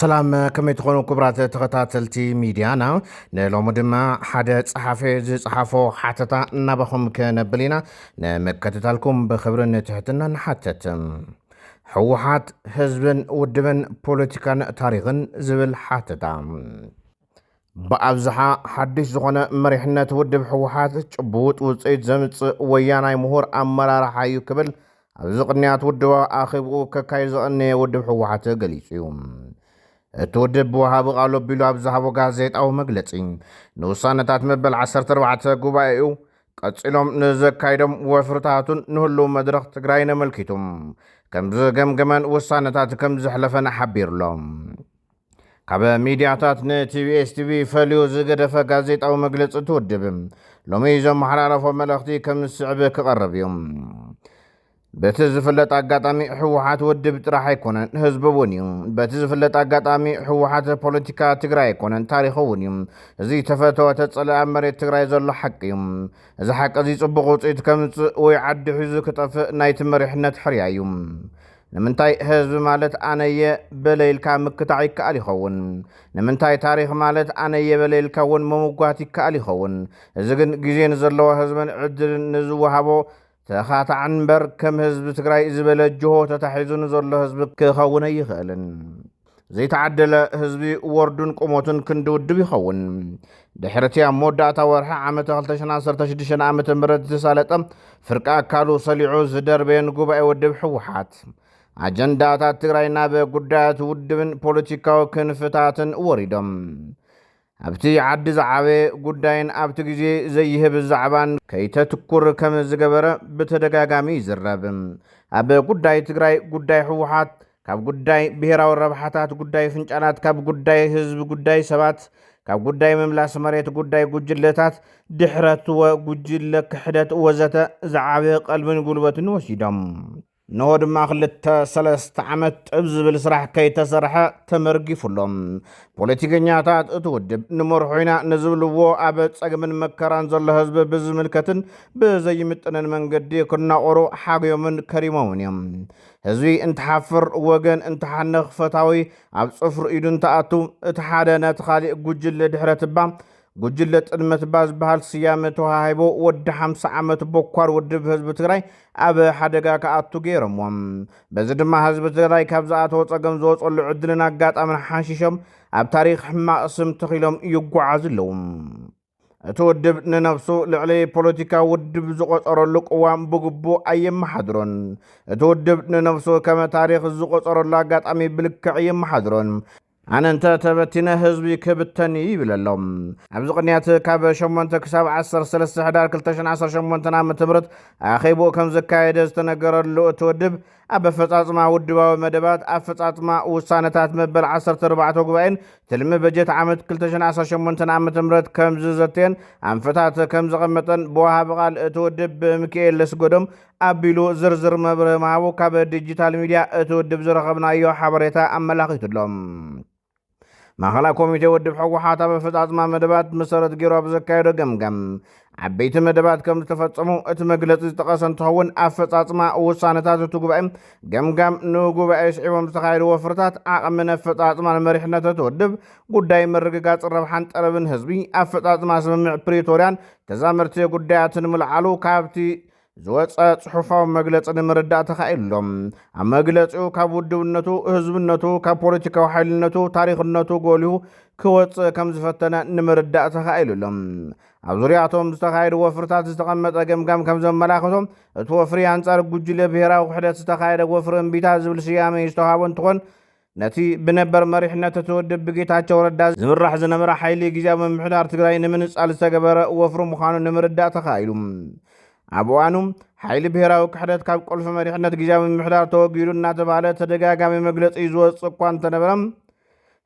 ሰላም ከመይ ትኾኑ ክቡራት ተኸታተልቲ ሚድያና ንሎሚ ድማ ሓደ ጸሓፊ ዝጸሓፎ ሓተታ እናበኹም ከነብል ኢና ንምክትታልኩም ብኽብርን ትሕትና ንሓተት ሕወሓት ህዝብን ውድብን ፖለቲካን ታሪኽን ዝብል ሓተታ ብኣብዝሓ ሓድሽ ዝኾነ መሪሕነት ውድብ ሕወሓት ጭቡጥ ውፅኢት ዘምጽእ ወያናይ ምሁር ኣመራርሓ እዩ ክብል ኣብዚ ቅንያት ውድባ ኣኺብኡ ከካይ ዝቕነየ ውድብ ሕወሓት ገሊጹ እዩ። እቲ ውድብ ብወሃቢ ቃሉ ኣቢሉ ኣብ ዝሃቦ ጋዜጣዊ መግለጺ ንውሳነታት መበል 14 ጉባኤኡ ቀፂሎም ንዘካይዶም ወፍርታቱን ንህልው መድረኽ ትግራይ ነመልኪቱም ከም ዝገምገመን ውሳነታት ከም ዘሕለፈን ሓቢሩሎም ካብ ሚድያታት ንቲቢኤስ ቲቪ ፈልዩ ዝገደፈ ጋዜጣዊ መግለፂ ትውድብ ሎሚ ዘመሓላለፎ መልእኽቲ ከም ዝስዕብ ክቐርብ እዩ። በቲ ዝፍለጥ ኣጋጣሚ ሕወሓት ውድብ ጥራሕ ኣይኮነን ህዝቢ እውን እዩ። በቲ ዝፍለጥ ኣጋጣሚ ሕወሓት ፖለቲካ ትግራይ ኣይኮነን ታሪኽ እውን እዩ። እዚ ተፈተወ ተፀለአ መሬት ትግራይ ዘሎ ሓቂ እዩ። እዚ ሓቂ እዚ ጽቡቕ ውፅኢት ከምፅእ ወይ ዓዲ ሒዙ ክጠፍእ ናይቲ መሪሕነት ሕርያ እዩ። ንምንታይ ህዝቢ ማለት ኣነየ በለይልካ ምክታዕ ይከኣል ይኸውን? ንምንታይ ታሪኽ ማለት ኣነየ በለይልካ እውን መምጓት ይከኣል ይኸውን? እዚ ግን ግዜ ንዘለዎ ህዝብን ዕድልን ንዝወሃቦ ተኻታዕ እምበር ከም ህዝቢ ትግራይ ዝበለ ጅሆ ተታሒዙ ንዘሎ ህዝቢ ክኸውን ኣይኽእልን። ዘይተዓደለ ህዝቢ ወርዱን ቁሞቱን ክንዲ ውድብ ይኸውን። ድሕርቲ ኣብ መወዳእታ ወርሒ ዓመት 2016 ዓ.ም ዝሳለጠ ፍርቂ ኣካሉ ሰሊዑ ዝደርበየን ጉባኤ ውድብ ሕወሓት ኣጀንዳታት ትግራይ ናብ ጉዳያት ውድብን ፖለቲካዊ ክንፍታትን ወሪዶም ኣብቲ ዓዲ ዝዓበየ ጉዳይን ኣብቲ ግዜ ዘይህብ ዛዕባን ከይተትኩር ከም ዝገበረ ብተደጋጋሚ ይዝረብ። ኣብ ጉዳይ ትግራይ ጉዳይ ሕወሓት ካብ ጉዳይ ብሄራዊ ረብሓታት ጉዳይ ፍንጫናት ካብ ጉዳይ ህዝቢ ጉዳይ ሰባት ካብ ጉዳይ ምምላስ መሬት ጉዳይ ጉጅለታት ድሕረት ጉጅለ ክሕደት ወዘተ ዝዓበየ ቀልብን ጉልበትን ወሲዶም ንሆ ድማ 2-3 ዓመት ጥብ ዝብል ስራሕ ከይተሰርሐ ተመርጊፉሎም ፖለቲከኛታት እቲ ውድብ ንመርሑ ኢና ንዝብልዎ ኣብ ፀግምን መከራን ዘሎ ህዝቢ ብዝምልከትን ብዘይምጥንን መንገዲ ክናቆሩ ሓግዮምን ከሪሞምን እዮም። ህዝቢ እንትሓፍር ወገን እንትሓንኽ ፈታዊ ኣብ ፅፍሪ ኢዱ እንተኣቱ እቲ ሓደ ነቲ ካሊእ ጉጅለ ድሕረት ባ ጉጅለ ጥድመት ባ ዝበሃል ስያመ ተዋሂቦ ወዲ 50 ዓመት ቦኳር ውድብ ህዝቢ ትግራይ ኣብ ሓደጋ ከኣቱ ገይሮምዎም። በዚ ድማ ህዝቢ ትግራይ ካብ ዝኣተወ ፀገም ዝወፀሉ ዕድልን ኣጋጣምን ሓንሺሾም ኣብ ታሪክ ሕማቕ ስም ተኺሎም ይጓዓዙ ኣለዉ። እቲ ውድብ ንነፍሱ ልዕሊ ፖለቲካ ውድብ ዝቆፀረሉ ቅዋም ብግቡእ ኣየመሓድሮን። እቲ ውድብ ንነፍሱ ከመ ታሪክ ዝቆፀረሉ ኣጋጣሚ ብልክዕ የመሓድሮን። ኣነ እንተ ተበቲነ ህዝቢ ክብተን ይብል ኣሎም። ኣብዚ ቅንያት ካብ 8 ክሳብ 13 ሕዳር 2018 ዓ.ም ኣኺቡ ከም ዘካየደ ዝተነገረሉ እቲ ውድብ ኣብ ኣፈጻጽማ ውድባዊ መደባት ኣፈጻጽማ ውሳነታት መበል 14 ጉባኤን ትልሚ በጀት ዓመት 2018 ዓ.ም ከም ዝዘትየን ኣንፈታት ከም ዘቐመጠን ብወሃቢ ቃል እቲ ውድብ ብሚካኤል ለስጎዶም ኣቢሉ ዝርዝር መብርሂ ምሃቡ ካብ ዲጂታል ሚድያ እቲ ውድብ ዝረኸብናዮ ሓበሬታ ኣመላኺቱሎም። ማእኸላይ ኮሚቴ ውድብ ሕወሓት ኣብ ኣፈጻጽማ መደባት መሰረት ገይሩ ኣብ ዘካየዶ ገምጋም ዓበይቲ መደባት ከም ዝተፈጸሙ እቲ መግለፂ ዝጠቐሰ እንትኸውን ኣፈጻጽማ ውሳነታት እቲ ጉባኤ ገምጋም ንጉባኤ ስዒቦም ዝተኻየዱ ወፍርታት ዓቕሚ ኣፈጻጽማ ንመሪሕነት እቲ ውድብ ጉዳይ ምርግጋጽ ረብሓን ጠለብን ህዝቢ ኣፈጻጽማ ስምምዕ ፕሪቶርያን ተዛመርቲ ጉዳያትን ምልዓሉ ካብቲ ዝወፀ ጽሑፋዊ መግለፂ ንምርዳእ ተኻኢሎም ኣብ መግለፂኡ ካብ ውድብነቱ ህዝብነቱ ካብ ፖለቲካዊ ሓይልነቱ ታሪክነቱ ጎሊሁ ክወፅእ ከም ዝፈተነ ንምርዳእ ተኻኢሉሎም። ኣብ ዙርያቶም ዝተኻየዱ ወፍርታት ዝተቐመጠ ገምጋም ከም ዘመላኽቶም እቲ ወፍሪ ኣንጻር ጉጅለ ብሄራዊ ውሕደት ዝተኻየደ ወፍሪ እምቢታ ዝብል ስያመ ዝተዋሃቦ እንትኾን ነቲ ብነበር መሪሕነት እቲ ውድብ ብጌታቸው ረዳ ዝምራሕ ዝነበረ ሓይሊ ግዝያዊ ምምሕዳር ትግራይ ንምንጻል ዝተገበረ ወፍሪ ምዃኑ ንምርዳእ ተኻኢሉ ኣብ እዋኑ ሓይሊ ብሄራዊ ክሕደት ካብ ቁልፊ መሪሕነት ግዝያዊ ምምሕዳር ተወጊዱ እናተባሃለ ተደጋጋሚ መግለፂ ዝወፅእ እኳ እንተነበረ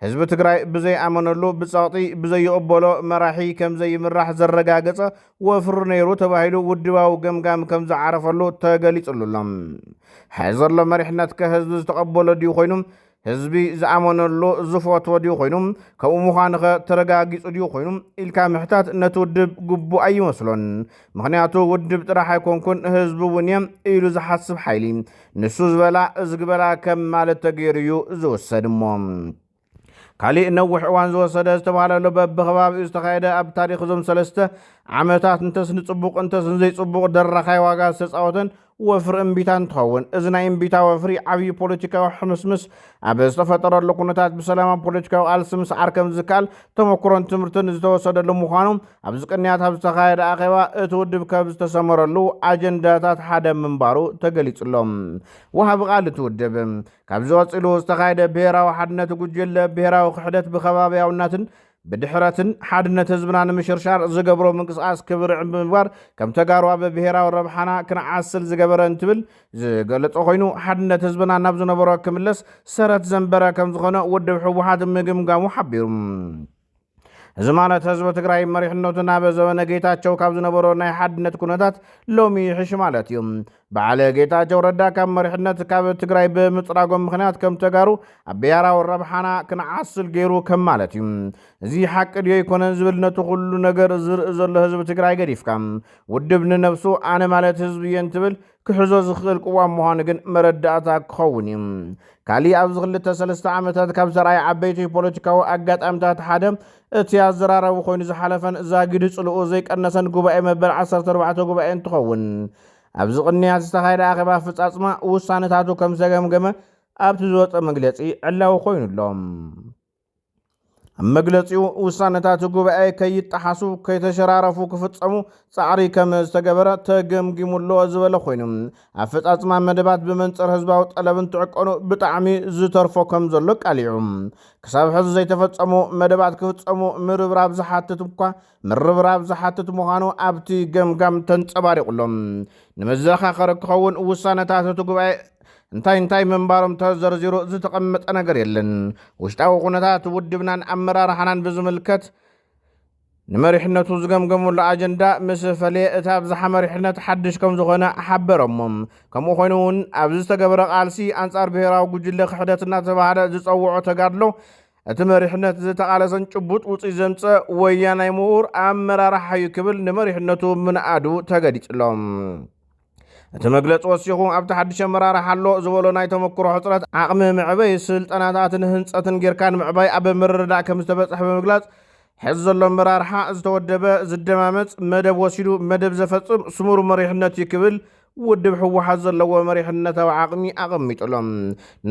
ህዝቢ ትግራይ ብዘይኣመነሉ ብፀቕጢ ብዘይቕበሎ መራሒ ከም ዘይምራሕ ዘረጋገፀ ወፍሪ ነይሩ ተባሂሉ ውድባዊ ገምጋም ከም ዝዓረፈሉ ተገሊጹሉሎም። ሕዚ ዘሎ መሪሕነት ከህዝቢ ዝተቐበሎ ድዩ ኮይኑ ህዝቢ ዝኣመነሉ ዝፈትዎ ድዩ ኮይኑ ከምኡ ምዃኑ ተረጋጊጹ ድዩ ኮይኑ ኢልካ ምሕታት ነቲ ውድብ ግቡእ ኣይመስሎን። ምክንያቱ ውድብ ጥራሕ ኣይኮንኩን ህዝቢ እውን እዮም ኢሉ ዝሓስብ ሓይሊ ንሱ ዝበላ ዝግበላ ከም ማለት ተገይሩ እዩ ዝውሰድ እሞ ካልእ ነዊሕ እዋን ዝወሰደ ዝተባሃለሉ በብኸባቢኡ ዝተኻየደ ኣብ ታሪክ ዞም 3 ዓመታት እንተስ ንጽቡቕ እንተስ ንዘይጽቡቕ ደራኻይ ዋጋ ዝተጻወተን ወፍሪ እምቢታ እንትኸውን እዚ ናይ እምቢታ ወፍሪ ዓብዪ ፖለቲካዊ ሕምስምስ ኣብ ዝተፈጠረሉ ኩነታት ብሰላማዊ ፖለቲካዊ ቃልሲ ምስዓር ከም ዝከኣል ተመክሮን ትምህርትን ዝተወሰደሉ ምዃኑ ኣብዚ ቅንያት ኣብ ዝተኻየደ ኣኼባ እቲ ውድብ ካብ ዝተሰመረሉ ኣጀንዳታት ሓደ ምንባሩ ተገሊጹሎም። ወሃቢ ቃል እቲ ውድብ ካብዚ ቀፂሉ ዝተኻየደ ብሄራዊ ሓድነት ጉጅለ ብሄራዊ ክሕደት ብኸባቢያውነትን ብድሕረትን ሓድነት ህዝብና ንምሽርሻር ዝገብሮ ምንቅስቃስ ክብርዕ ብምግባር ከም ተጋሩ ኣብ ብሄራዊ ረብሓና ክንዓስል ዝገበረ እንትብል ዝገለጸ ኮይኑ ሓድነት ህዝብና ናብ ዝነበሮ ክምለስ ሰረት ዘንበረ ከም ዝኾነ ውድብ ሕወሓት ምግምጋሙ ሓቢሩ። እዚ ማለት ህዝቢ ትግራይ መሪሕነቱ ናብ ዘበነ ጌታቸው ካብ ዝነበሮ ናይ ሓድነት ኩነታት ሎሚ ይሕሽ ማለት እዩ። በዓለ ጌታቸው ረዳ ካብ መሪሕነት ካብ ትግራይ ብምፅራጎም ምክንያት ከም ተጋሩ ኣብ ብሄራዊ ረብሓና ክንዓስል ገይሩ ከም ማለት እዩ። እዚ ሓቂ ድዮ ይኮነን ዝብል ነቲ ኩሉ ነገር ዝርኢ ዘሎ ህዝቢ ትግራይ ገዲፍካ ውድብ ንነብሱ ኣነ ማለት ህዝቢ እየ እንትብል ክሕዞ ዝኽእል ቅዋም ምዃኑ ግን መረዳእታ ክኸውን እዩ። ካልእ ኣብዚ 2-3 ዓመታት ካብ ዘርኣይ ዓበይቲ ፖለቲካዊ ኣጋጣሚታት ሓደ እቲ ኣዘራረቡ ኮይኑ ዝሓለፈን ዛጊዱ ጽልኡ ዘይቀነሰን ጉባኤ መበል 14 ጉባኤ እንትኸውን ኣብዚ ቅንያት ዝተኻየደ ኣኼባ ፍጻጽማ ውሳነታቱ ከም ዝተገምገመ ኣብቲ ዝወፀ መግለጺ ዕላዊ ኮይኑሎም። ኣብ መግለጺኡ ውሳነታት ጉባኤ ከይጠሓሱ ከይተሸራረፉ ክፍጸሙ ጻዕሪ ከም ዝተገበረ ተገምጊሙሎ ዝበለ ኮይኑ ኣፈጻጽማ መደባት ብመንጽር ህዝባዊ ጠለብን ትዕቀኑ ብጣዕሚ ዝተርፎ ከም ዘሎ ቃሊዑ ክሳብ ሕዚ ዘይተፈጸሙ መደባት ክፍጸሙ ምርብራብ ዝሓትት ምዃኑ ኣብቲ ገምጋም ተንጸባሪቑሎም ንመዘኻኸሪ ክኸውን ውሳነታት እቲ ጉባኤ እንታይ መንባሮም ተዘርዚሩ ዝተቐመጠ ነገር የለን። ውሽጣዊ ኩነታት ውድብናን ኣመራርሓናን ብዝምልከት ንመሪሕነቱ ዝገምገሙሉ ኣጀንዳ ምስ ፈለየ እቲ ኣብዝሓ መሪሕነት ሓድሽ ከም ዝኾነ ሓበሮሞም። ከምኡ ኮይኑ እውን ኣብዚ ዝተገበረ ቃልሲ ኣንጻር ብሄራዊ ጉጅለ ክሕደት እናተባሃለ ዝፀውዖ ተጋድሎ እቲ መሪሕነት ዝተቃለሰን ጭቡጥ ውፅኢት ዘምፀ ወያናይ ምሁር ኣመራርሓ እዩ ክብል ንመሪሕነቱ ምንኣዱ ተገዲፅሎም። እቲ መግለፂ ወሲኹ ኣብቲ ሓድሽ ኣመራርሓ ኣሎ ዝበሎ ናይ ተመክሮ ሕፅረት ዓቕሚ ምዕበይ ስልጠናታትን ህንፀትን ጌርካ ንምዕባይ ኣብ ምርድዳእ ከም ዝተበፅሐ ብምግላፅ ሕዚ ዘሎ ኣመራርሓ ዝተወደበ ዝደማመፅ መደብ ወሲዱ መደብ ዘፈፅም ስሙር መሪሕነት እዩ ክብል ውድብ ሕወሓት ዘለዎ መሪሕነታዊ ዓቕሚ ኣቐሚጡሎም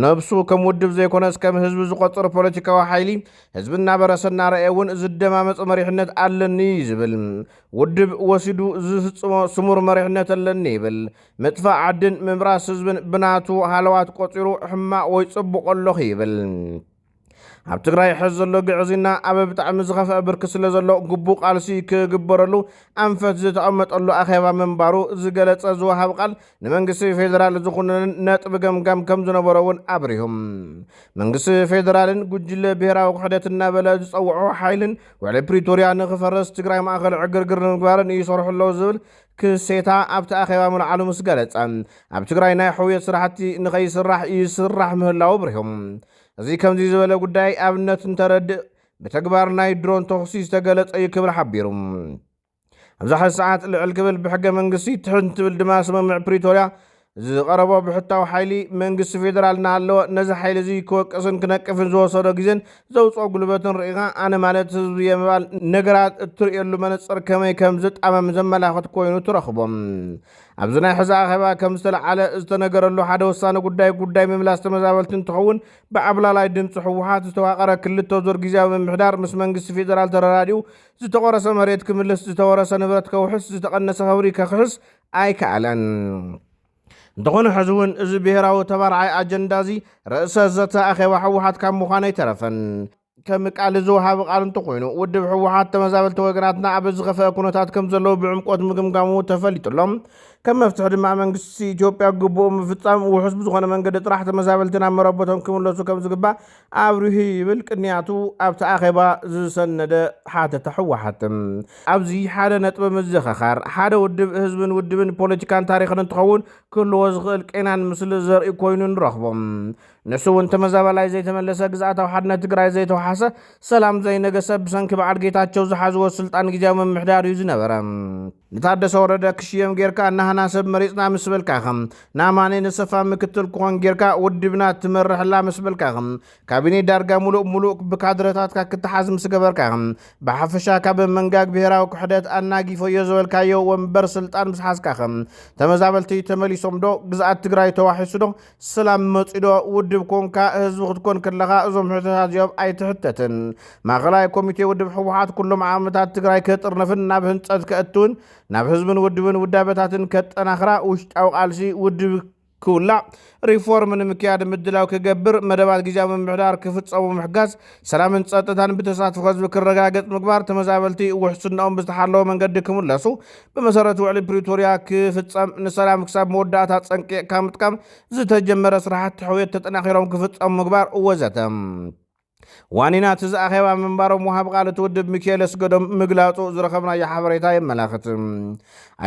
ነብሱ ከም ውድብ ዘይኮነስ ከም ህዝቢ ዝቆፅር ፖለቲካዊ ሓይሊ ህዝቢ እናበረሰ እናረአየ እውን ዝደማመፅ መሪሕነት ኣለኒ ዝብል ውድብ ወሲዱ ዝፍፅሞ ስሙር መሪሕነት ኣለኒ ይብል ምጥፋእ ዓድን ምምራስ ህዝብን ብናቱ ሃለዋት ቆፂሩ ሕማቅ ወይ ፅቡቅ ኣለኹ ይብል ኣብ ትግራይ ሕዚ ዘሎ ግዕዝና ኣብ ብጣዕሚ ዝኸፍአ ብርኪ ስለ ዘሎ ግቡእ ቃልሲ ክግበረሉ ኣንፈት ዝተቐመጠሉ ኣኼባ መንባሩ ዝገለጸ ዝወሃብ ቃል ንመንግስቲ ፌደራል ዝኹነን ነጥቢ ገምጋም ከም ዝነበረ እውን ኣብሪሁም መንግስቲ ፌደራልን ጉጅለ ብሄራዊ ክሕደት እናበለ ዝፀውዖ ሓይልን ውዕሊ ፕሪቶርያ ንኽፈረስ ትግራይ ማእኸል ዕግርግር ንምግባርን ይሰርሑ ኣለዉ ዝብል ክሴታ ኣብቲ ኣኼባ ምልዓሉ ምስ ገለጸ ኣብ ትግራይ ናይ ሕውየት ስራሕቲ ንኸይስራሕ ይስራሕ ምህላው ኣብሪሁም እዚ ከምዚ ዝበለ ጉዳይ ኣብነት እንተረድእ ብተግባር ናይ ድሮን ተኽሲ ዝተገለጸ እዩ ክብል ሓቢሩ ኣብዛ ሕዚ ሰዓት ልዕል ክብል ብሕገ መንግስቲ ትሕን ትብል ድማ ስምምዕ ፕሪቶርያ ዝቐረቦ ብሕታዊ ሓይሊ መንግስቲ ፌደራል እናሃለወ ነዚ ሓይሊ እዚ ክወቅስን ክነቅፍን ዝወሰዶ ግዜን ዘውፅኦ ጉልበትን ርኢኻ ኣነ ማለት ህዝቢ የምባል ነገራት እትርእየሉ መነፅር ከመይ ከም ዝጣመም ዘመላኽት ኮይኑ ትረኽቦም ኣብዚ ናይ ሕዚ ኣኼባ ከም ዝተለዓለ ዝተነገረሉ ሓደ ወሳነ ጉዳይ ምምላስ ተመዛበልቲ እንትኸውን ብዓብላላይ ድምፂ ሕወሓት ዝተዋቐረ ክልተ ዙር ጊዜያዊ ምምሕዳር ምስ መንግስቲ ፌደራል ተረዳዲኡ ዝተቆረሰ መሬት ክምልስ ዝተወረሰ ንብረት ከውሕስ ዝተቐነሰ ኸብሪ ከክሕስ ኣይከኣለን እንተኾነ ሕዚ እውን እዚ ብሄራዊ ተባርዓይ ኣጀንዳ እዚ ርእሰ ዘተ ኣኼባ ሕወሓት ካብ ምዃኑ ኣይተረፈን ከም ቃል ዝወሃብ ቃል እንተኮይኑ ውድብ ሕወሓት ተመዛበልቲ ወገናትና ኣብ ዝኸፈአ ኩነታት ከም ዘለዎ ብዕምቆት ምግምጋሙ ተፈሊጡሎም ከም መፍትሒ ድማ መንግስቲ ኢትዮጵያ ግቡእ ምፍጻም ውሕስ ብዝኾነ መንገዲ ጥራሕ ተመዛበልትን ኣብ መረበቶም ክምለሱ ከም ዝግባእ ኣብርሂ ይብል ቅንያቱ ኣብቲ ኣኼባ ዝሰነደ ሓተታ ሕወሓት ኣብዚ ሓደ ነጥቢ ምዝኽኻር ሓደ ውድብ ህዝብን ውድብን ፖለቲካን ታሪክን እንትኸውን ክህልዎ ዝኽእል ቄናን ምስሊ ዘርኢ ኮይኑ ንረኽቦም ንሱ እውን ተመዛበላይ ዘይተመለሰ ግዝኣታዊ ሓድነት ትግራይ ዘይተዋሓሰ ሰላም ዘይነገሰ ብሰንኪ በዓል ጌታቸው ዝሓዝዎ ስልጣን ጊዜያዊ ምምሕዳር እዩ ዝነበረ ንታደሰ ወረደ ክሽየም ጌርካ እናሃና ንባህና ሰብ መሪፅና ምስ በልካኸም ናማነ ነሰፋ ምክትል ክኾን ጌርካ ውድብና ትመርሕላ ምስ በልካኸም ካቢኔ ዳርጋ ሙሉእ ብካድረታትካ ክትሓዝ ምስ ገበርካኸም ብሓፈሻ ካብ መንጋግ ብሄራዊ ክሕደት ኣናጊፎ እዮ ዝበልካዮ ወንበር ስልጣን ምስ ሓዝካኸም ተመዛበልቲ ተመሊሶም ዶ ግዝኣት ትግራይ ተዋሒሱ ዶ ሰላም መፂ ዶ ውድብ ኮንካ ህዝቢ ክትኮን ከለኻ እዞም ሕቶታት እዚኦም ኣይትሕተትን ማእኸላይ ኮሚቴ ውድብ ሕወሓት ኩሎም ዓመታት ትግራይ ከጥርነፍን ናብ ህንፀት ከእትውን ናብ ህዝብን ውድብን ውዳበታትን ከጠናኽራ ውሽጣዊ ቃልሲ ውድብ ክውላዕ ሪፎርም ንምክያድ ምድላው ክገብር መደባት ጊዜያዊ ምምሕዳር ክፍፀሙ ምሕጋዝ ሰላምን ፀጥታን ብተሳትፎ ህዝቢ ክረጋገፅ ምግባር ተመዛበልቲ ውሕስንኦም ብዝተሓለወ መንገዲ ክምለሱ ብመሰረት ውዕሊ ፕሪቶርያ ክፍፀም ንሰላም ክሳብ መወዳእታ ፀንቂቕካ ምጥቃም ዝተጀመረ ስራሕቲ ሕውየት ተጠናኺሮም ክፍፀሙ ምግባር ወዘተ ዋኒናት ዝኣኼባ መንባሮም ወሃብ ቃል ትውድብ ሚካኤል ኣስገዶም ምግላፁ ዝረኸብናዮ ሓበሬታ የመላኽት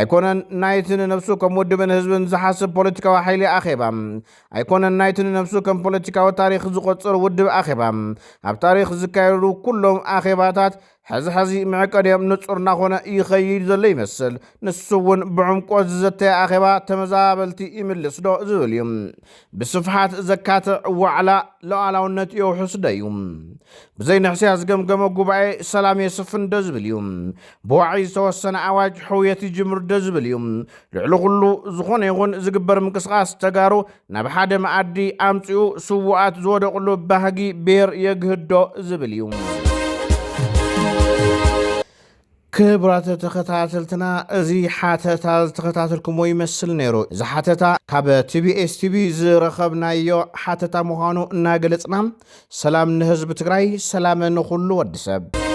ኣይኮነን ናይትን ነፍሱ ከም ውድብን ህዝብን ዝሓስብ ፖለቲካዊ ሓይሊ ኣኼባ ኣይኮነን ናይትን ነፍሱ ከም ፖለቲካዊ ታሪክ ዝቆፅር ውድብ ኣኼባ ኣብ ታሪክ ዝካየዱ ኩሎም ኣኼባታት ሕዚ ምዕቀድዮም ንጹር እናኾነ ይኸይድ ዘሎ ይመስል ንሱ እውን ብዕምቆ ዝዘተየ ኣኼባ ተመዛበልቲ ይምልስ ዶ ዝብል እዩ ብስፍሓት ዘካትዕ ዋዕላ ሉዓላውነት የውሕስ ዶ እዩ ብዘይንሕስያ ዝገምገመ ጉባኤ ሰላም የስፍን ዶ ዝብል እዩ ብዋዒ ዝተወሰነ ኣዋጅ ሕውየት ይጅምር ዶ ዝብል እዩ ልዕሊ ኩሉ ዝኾነ ይኹን ዝግበር ምንቅስቃስ ተጋሩ ናብ ሓደ መኣዲ ኣምፂኡ ስውኣት ዝወደቕሉ ባህጊ ብሔር የግህዶ ዝብል እዩ ክቡራት ተኸታተልትና እዚ ሓተታ ዝተኸታተልኩሞ ይመስል ነይሩ እዚ ሓተታ ካብ ቲቢኤስ ቲቪ ዝረኸብናዮ ሓተታ ምዃኑ እናገለጽና ሰላም ንህዝቢ ትግራይ ሰላም ንኹሉ ወዲ ሰብ